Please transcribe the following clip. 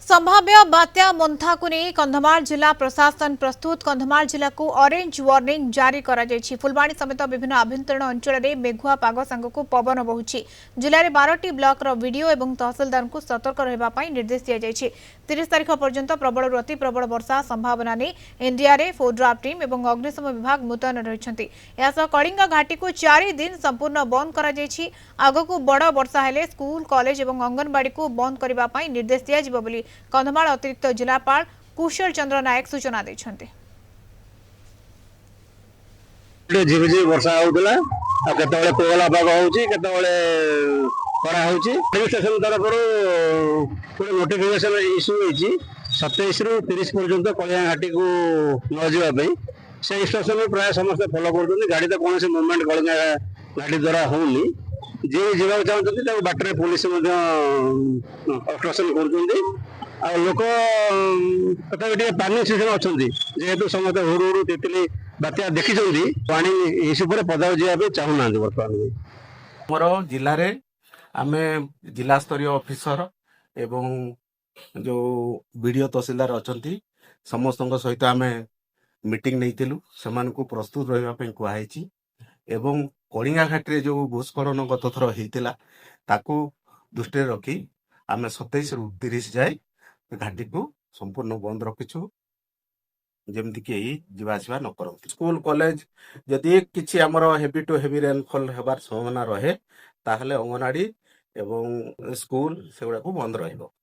संभाव्य बात्या मोन्था को नहीं कंधमाल जिला प्रशासन प्रस्तुत। कंधमाल जिला को ऑरेंज वार्निंग जारी करा जायछि। फुलबाणी समेत विभिन्न आभ्यंतरीण अंचल में मेघुआ पाग सांगक पवन बहुछि। जिले में 12टी ब्लॉक रो वीडियो एवं तहसीलदार को सतर्क रहबा पई निर्देश दिया जायछि। 30 तारिख पर्यंत प्रबल अति प्रबल वर्षा संभावना ने एनडीआरएफ ओड्राफ टीम एवं अग्निशम विभाग मुतयन रहिछन्ति। यासह कलिंग घाटी को 4 दिन संपूर्ण बंद करा जायछि। आगकू बड़ वर्षा हेले स्कूल कॉलेज एवं अंगनवाड़ी को बंद करबा पई निर्देश दिया जिवो बोली कंधमाल अतिरिक्त जिलापाल कुशल चंद्र नायक सूचना देछन्ते। झिमिझिमि वर्षा होउतला केतबेले कोहला पाग होउची केतबेले खरा होउची। स्टेशन तरफ नोटिफिकेशन इश्यू होईची 27 रु 30 पर्यंत कलिया घाटी को न जिबा पई से स्टेशन में प्राय समस्त फॉलो करछन्ती। गाड़ी तो कोनोसी मूवमेंट कलिया घाटी द्वारा होउनी। जे जीवा चाहते बाटर पुलिस ऑब्स्ट्रक्शन कर लोक तथा पानी सिचुएसन अच्छा जेहेतु समस्त हुरु हुरु तितली बात्या देखी पानी इश्यू पर पदाक जावाई चाहूना बर्तमान मोर जिले में आम जिला स्तरीय ऑफिसर एवं जो वीडियो तहसीलदार अच्छा समस्त सहित आम मीटिंग नहीं से प्रस्तुत रही कहुई एवं कलिंगा घाटी जो भूस्खलन गत थर होता दृष्टि रखी आम 27 रु 30 जाए घाटी को संपूर्ण बंद रखीचु जमती कि जावासवा न करती। स्कूल कॉलेज जदि किसी आमर हेवी टू हेवी रेनफॉल होबार संभावना रहे ताहले अंगनवाड़ी एवं स्कूल से बंद रहिबो।